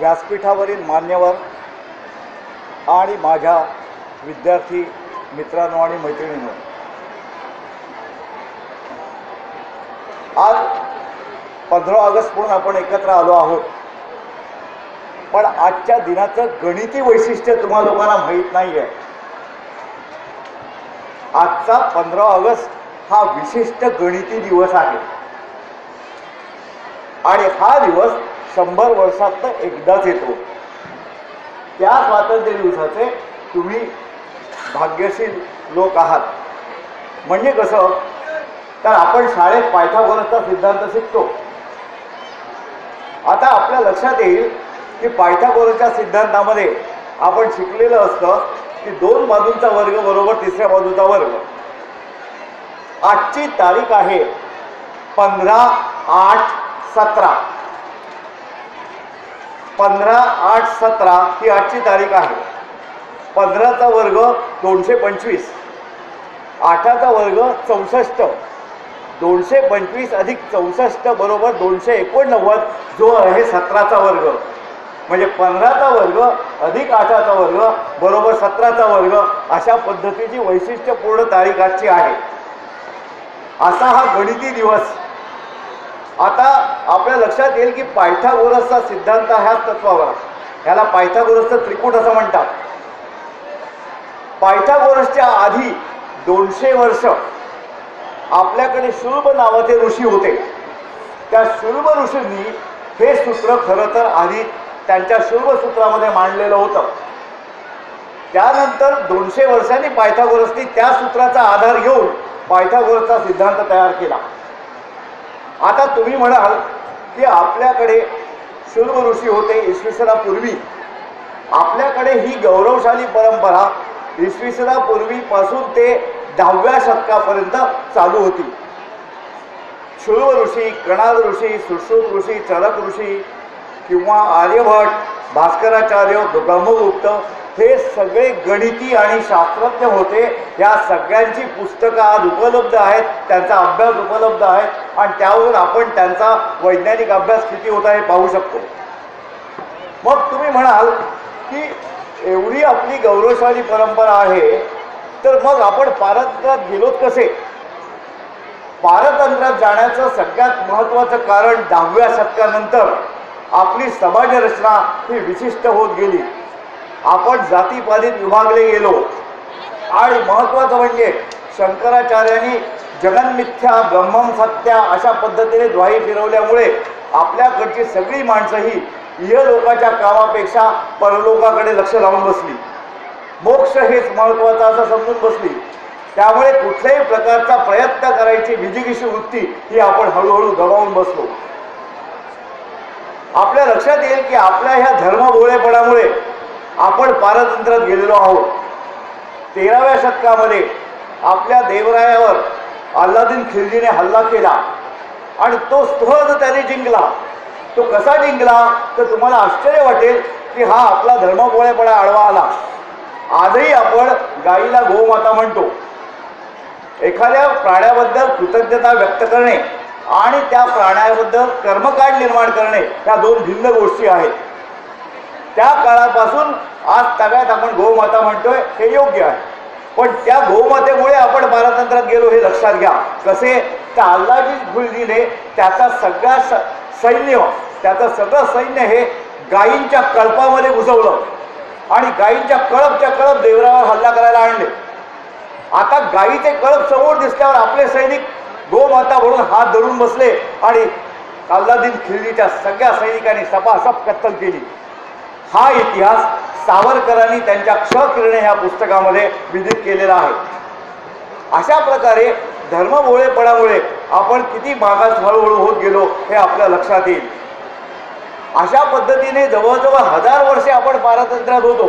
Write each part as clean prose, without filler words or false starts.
व्यासपीठावरील मान्यवर आणि माझ्या विद्यार्थी मित्रांनो आणि मैत्रिणींनो, आज 15 ऑगस्ट म्हणून आपण एकत्र आलो आहोत. पण आजच्या दिनाचं गणिती वैशिष्ट्य तुम्हा लोकांना माहीत नाही आहे. आजचा 15 ऑगस्ट हा विशिष्ट गणिती दिवस आहे आणि हा दिवस 100 वर्षात एकदाच येतो. त्या स्वातंत्र्य दिवसाचे तुम्ही भाग्यशील लोक आहात. म्हणजे कसं, तर आपण शाळेत पायथागोरसचा सिद्धांत शिकतो. आता आपल्या लक्षात येईल की पायथागोरसच्या सिद्धांतामध्ये आपण शिकलेलं असतं की 2 बाजूंचा वर्ग बरोबर तिसऱ्या बाजूचा वर्ग. आजची तारीख आहे 15/8/17. 15/8/17 ही आजची तारीख आहे. 15चा वर्ग 225, 8चा वर्ग 64, 225 अधिक 64 बरोबर 289, जो आहे 17चा वर्ग. म्हणजे 15चा वर्ग अधिक 8चा वर्ग बरोबर 17चा वर्ग. अशा पद्धतीची वैशिष्ट्यपूर्ण तारीख आजची आहे. असा हा गणिती दिवस. आता आपल्या लक्षात येईल की पायथागोरसचा सिद्धांत ह्याच तत्वावर, याला पायथागोरसचं त्रिकूट असं म्हणतात. पायथागोरसच्या आधी 200 वर्ष आपल्याकडे शुल्ब नावाचे ऋषी होते. त्या शुल्ब ऋषींनी हे सूत्र खरं तर आधी त्यांच्या शुल्ब सूत्रामध्ये मांडलेलं होतं. त्यानंतर 200 वर्षांनी पायथागोरसनी त्या सूत्राचा आधार घेऊन पायथागोरसचा सिद्धांत तयार केला. आता तुम्ही म्हणाल की आपल्याकडे शुल्ब ऋषी होते इसवी सनापूर्वी. आपल्याकडे ही गौरवशाली परंपरा इसवी सनापूर्वीपासून ते 10व्या शतकापर्यंत चालू होती. शुल्ब ऋषी, कणाद ऋषी, सुश्रुत ऋषी, चरक ऋषी किंवा आर्यभट्ट, भास्कराचार्य, ब्रह्मगुप्त हे सगळे गणिती आणि शास्त्रज्ञ होते. या सगळ्यांची पुस्तकं आज उपलब्ध आहेत, त्यांचा अभ्यास उपलब्ध आहे आणि त्यावरून आपण त्यांचा वैज्ञानिक अभ्यास किती होता हे पाहू शकतो. मग तुम्ही म्हणाल की एवढी आपली गौरवशाली परंपरा आहे, तर मग आपण पारतंत्र्यात गेलोत कसे? पारतंत्र्यात जाण्याचं सगळ्यात महत्त्वाचं कारण 10व्या शतकानंतर आपली समाजरचना ही विशिष्ट होत गेली. आपण जातीपातीत विभागले गेलो आणि महत्त्वाचं म्हणजे शंकराचार्यांनी जगन्मिथ्या ब्रह्मम सत्या अशा पद्धतीने द्वाही फिरवल्यामुळे आपल्याकडची सगळी माणसं ही इहलोकाच्या कामापेक्षा परलोकाकडे लक्ष लावून बसली. मोक्ष हेच महत्त्वाचं असं समजून बसली. त्यामुळे कुठल्याही प्रकारचा प्रयत्न करायची विजिगीषू वृत्ती ही आपण हळूहळू गमावून बसलो. आपल्या लक्षात येईल की आपल्या ह्या धर्मभोळेपणामुळे आपण पारतंत्र्यात गेलेलो आहोत. 13व्या शतकामध्ये आपल्या देवरायावर अल्लादीन खिलजीने हल्ला केला आणि तो सहज त्याने जिंकला. तो कसा जिंकला तर तुम्हाला आश्चर्य वाटेल की हा आपला धर्मभोळेपणा आडवा आला. आजही आपण गाईला गोमाता म्हणतो. एखाद्या प्राण्याबद्दल कृतज्ञता व्यक्त करणे आणि त्या प्राण्याबद्दल कर्मकांड निर्माण करणे ह्या 2 भिन्न गोष्टी आहेत. त्या काळापासून आज तव्यात आपण गोमाता म्हणतोय हे योग्य आहे. पण त्या गोमातेमुळे आपण पारतंत्र्यात गेलो हे लक्षात घ्या. कसे? तर अल्लादीन खिलजीने त्याचं सगळं सैन्य हे गायींच्या कळपामध्ये घुसवलं आणि गायींच्या कळप देवरावर हल्ला करायला आणले. आता गायीचे कळप समोर दिसल्यावर आपले सैनिक गोमाता म्हणून हात धरून बसले आणि अल्लादीन खिलजीच्या सगळ्या सैनिकांनी सपासप कत्तल केली. हा इतिहास सावरकरांनी त्यांच्या क्षकिरणे ह्या पुस्तकामध्ये विदित केलेला आहे. अशा प्रकारे धर्मभोळेपणामुळे आपण किती मागास हळूहळू होत गेलो हे आपल्या लक्षात येईल. अशा पद्धतीने जवळजवळ 1000 वर्षे आपण पारतंत्र्यात होतो.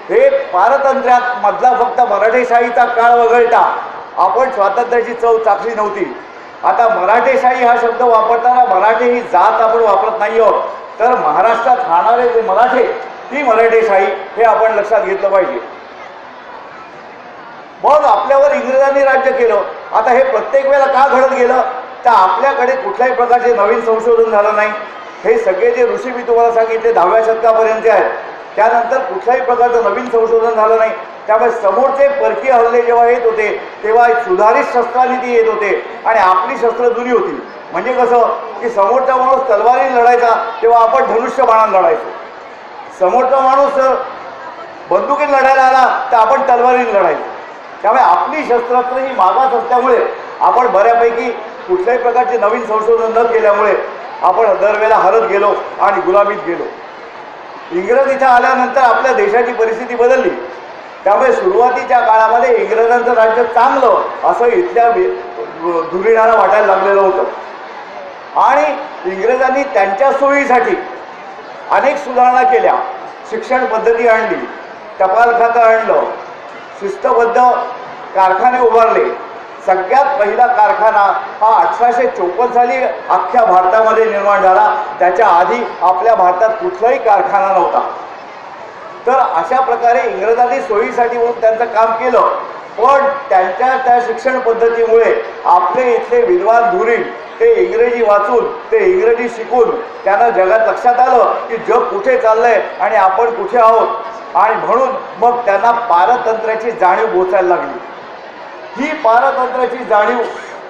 हे पारतंत्र्यात मधला फक्त मराठेशाहीचा काळ वगळता आपण स्वातंत्र्याची चव चाखली नव्हती. आता मराठेशाही हा शब्द वापरताना मराठी ही जात आपण वापरत नाही आहोत, तर महाराष्ट्रात राहणारे जे मराठे ती मराठेशाही हे आपण लक्षात घेतलं पाहिजे. मग आपल्यावर इंग्रजांनी राज्य केलं. आता हे प्रत्येक वेळेला का घडत गेलं तर आपल्याकडे कुठल्याही प्रकारचे नवीन संशोधन झालं नाही. हे सगळे जे ऋषी मी तुम्हाला सांगितले 10व्या शतकापर्यंत आहेत, त्यानंतर कुठल्याही प्रकारचं नवीन संशोधन झालं नाही. त्यामुळे समोरचे परकीय हल्ले जेव्हा येत होते तेव्हा सुधारित शस्त्रांनी येत होते आणि आपली शस्त्र जुनी होती. म्हणजे कसं की समोरचा माणूस तलवारीने लढायचा तेव्हा आपण धनुष्यबाणाने लढायचो, समोरचा माणूस बंदुकीने लढायला आला तर आपण तलवारीने लढायचो. त्यामुळे आपली शस्त्रास्त्र ही मागास असल्यामुळे आपण बऱ्यापैकी कुठल्याही प्रकारचे नवीन संशोधन न केल्यामुळे आपण दरवेळेला हरत गेलो आणि गुलामीत गेलो. इंग्रज इथं आल्यानंतर आपल्या देशाची परिस्थिती बदलली. त्यामुळे सुरुवातीच्या काळामध्ये इंग्रजांचं राज्य चांगलं असं इथल्या धुरीणाला वाटायला लागलेलं होतं आणि इंग्रजांनी त्यांच्या सोयीसाठी अनेक सुधारणा केल्या. शिक्षण पद्धती आणली, टपाल खातं आणलं, शिस्तबद्ध कारखाने उभारले. सगळ्यात पहिला कारखाना हा 1854 साली अख्ख्या भारतामध्ये निर्माण झाला. त्याच्या आधी आपल्या भारतात कुठलाही कारखाना नव्हता. तर अशा प्रकारे इंग्रजांनी सोयीसाठी म्हणून त्यांचं काम केलं, पण त्यांच्या त्या शिक्षण पद्धतीमुळे आपले इथले विद्वान धुरीण ते इंग्रजी वाचून ते इंग्रजी शिकून त्यांना जगात लक्षात आलं की जग कुठे चाललंय आणि आपण कुठे आहोत आणि म्हणून मग त्यांना पारतंत्र्याची जाणीव पोचायला लागली. ही पारतंत्र्याची जाणीव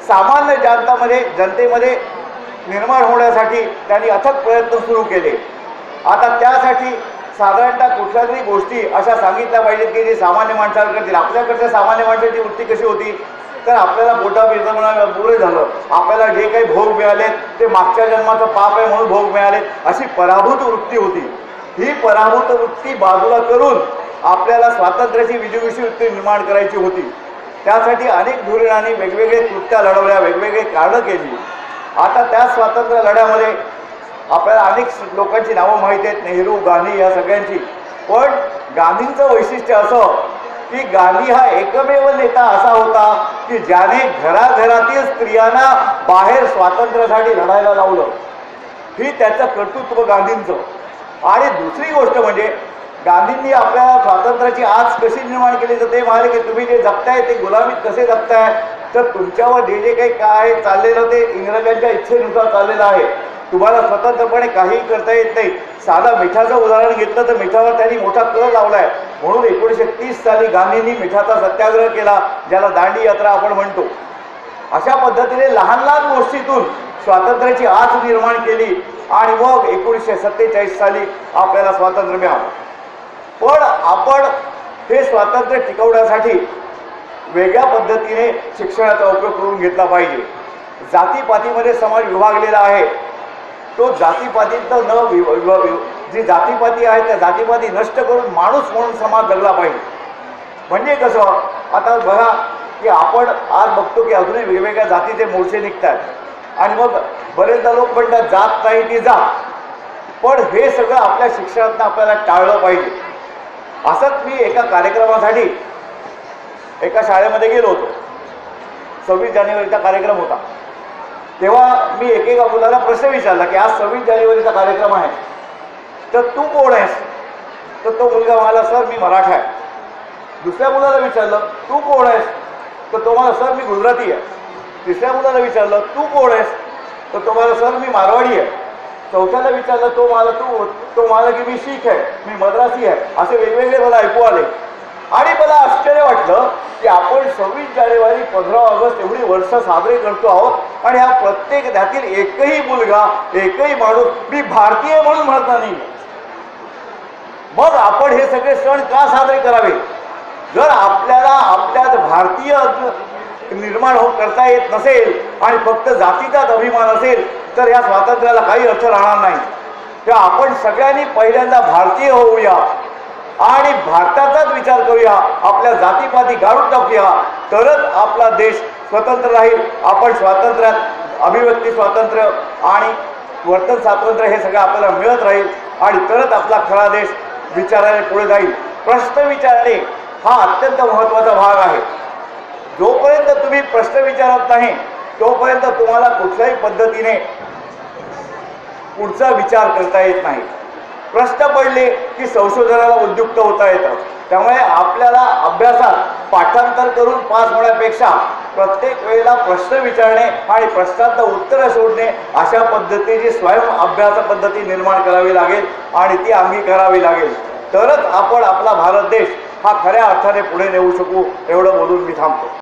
सामान्य जनतेमध्ये निर्माण होण्यासाठी त्यांनी अथक प्रयत्न सुरू केले. आता त्यासाठी साधारणतः कुठल्या तरी गोष्टी अशा सांगितल्या पाहिजेत की जे सामान्य माणसाला करतील. आपल्याकडच्या सामान्य माणसाची वृत्ती कशी होती तर आपल्याला पोटा बिरजवणं पुरे झालं, आपल्याला जे काही भोग मिळाले ते मागच्या जन्माचं पाप आहे म्हणून भोग मिळाले, अशी पराभूत वृत्ती होती. ही पराभूत वृत्ती बाजूला करून आपल्याला स्वातंत्र्याची विजयविषयी वृत्ती निर्माण करायची होती. त्यासाठी अनेक धुरीणांनी वेगवेगळे कृत्या लढवल्या, वेगवेगळे कारणं केली. आता त्या स्वातंत्र्य लढ्यामध्ये आपल्याला अनेक लोकांची नावं माहिती आहेत, नेहरू, गांधी या सगळ्यांची. पण गांधींचं वैशिष्ट्य असं की गांधी हा एकमेव नेता असा होता की ज्याने घराघरातील स्त्रियांना बाहेर स्वातंत्र्यासाठी लढायला लावलं. ही त्याचं कर्तृत्व गांधींचं. आणि दुसरी गोष्ट म्हणजे गांधींनी आपल्या स्वातंत्र्याची आज कशी निर्माण केली तर ते म्हणाले की तुम्ही जे जगताय ते गुलामीत कसे जगताय, तर तुमच्यावर जे जे काही काय चाललेलं ते इंग्रजांच्या इच्छेनुसार चाललेलं आहे. तुम्हाला स्वतंत्रपणे काहीही करता येत नाही. साधा मिठाचं उदाहरण घेतलं तर मिठावर त्यांनी मोठा कर लावलाय. म्हणून 1930 साली गांधींनी मिठाचा सत्याग्रह केला, ज्याला दांडी यात्रा आपण म्हणतो. अशा पद्धतीने लहान लहान गोष्टीतून स्वातंत्र्याची आस निर्माण केली आणि मग 1947 साली आपल्याला स्वातंत्र्य मिळालं. पण आपण हे स्वातंत्र्य टिकवण्यासाठी वेगळ्या पद्धतीने शिक्षणाचा उपयोग करून घेतला पाहिजे. जातीपातीमध्ये समाज विभागलेला आहे, तो जातीपातीचं जी जातीपाती आहे त्या जातीपाती नष्ट करून माणूस म्हणून समाज जगला पाहिजे. म्हणजे कसं, आता बघा की आपण आज बघतो की अजूनही वेगवेगळ्या जातीचे मोर्चे निघतात आणि मग बरेचदा लोक म्हणतात जात नाही ती जात. पण हे सगळं आपल्या शिक्षणातनं आपल्याला टाळलं पाहिजे. असंच मी एका कार्यक्रमासाठी एका शाळेमध्ये गेलो होतो. 26 जानेवारीचा कार्यक्रम होता. तेव्हा मी एकेका मुलाला प्रश्न विचारला की आज 26 जानेवारीचा कार्यक्रम आहे तर तू कोण आहेस. तर तो मुलगा म्हणाला सर मी मराठा आहे. दुसऱ्या मुलाला विचारलं तू कोण आहेस, तर तो म्हणाला सर मी गुजराती आहे. तिसऱ्या मुलाला विचारलं तू कोण आहेस, तर तो म्हणाला सर मी मारवाडी आहे. चौथ्याला विचारलं तो म्हणाला की मी शीख आहे, मी मद्रासी आहे. असे वेगवेगळे मला ऐकू आले आणि मला आश्चर्य वाटलं की आपण 26 जानेवारी 15 ऑगस्ट एवढी वर्ष साजरे करतो आहोत आणि हा प्रत्येक त्यातील एकही मुलगा एकही माणूस मी भारतीय म्हणून म्हणता नाही. मग आपण हे सगळे सण का साजरे करावे. जर आपल्याला आपल्यात भारतीय निर्माण करता येत नसेल आणि फक्त जातीचाच अभिमान असेल तर या स्वातंत्र्याला काही अर्थ राहणार नाही. तेव्हा आपण सगळ्यांनी पहिल्यांदा भारतीय होऊया आणि भारताचाच विचार करूया, आपल्या जातीपाती गाडून टाकूया, तरच आपला देश स्वतंत्र राहील. आपण स्वातंत्र्यात अभिव्यक्ती स्वातंत्र्य आणि वर्तन स्वातंत्र्य हे सगळं आपल्याला मिळत राहील आणि तरच आपला खरा देश विचाराने पुढे जाईल. प्रश्न विचारणे हा अत्यंत महत्त्वाचा भाग आहे. जोपर्यंत तुम्ही प्रश्न विचारत नाही तोपर्यंत तुम्हाला कुठल्याही पद्धतीने पुढचा विचार करता येत नाही. प्रश्न पडले की संशोधनाला उद्युक्त होता येतं. त्यामुळे आपल्याला अभ्यासात पाठांतर करून पास होण्यापेक्षा प्रत्येक वेळेला प्रश्न विचारणे आणि प्रश्नांना उत्तरं शोधणे अशा पद्धतीची स्वयं अभ्यास पद्धती निर्माण करावी लागेल आणि ती आम्ही करावी लागेल. तरच आपण आपला भारत देश हा खऱ्या अर्थाने पुढे नेऊ शकू. एवढं बोलून मी थांबतो.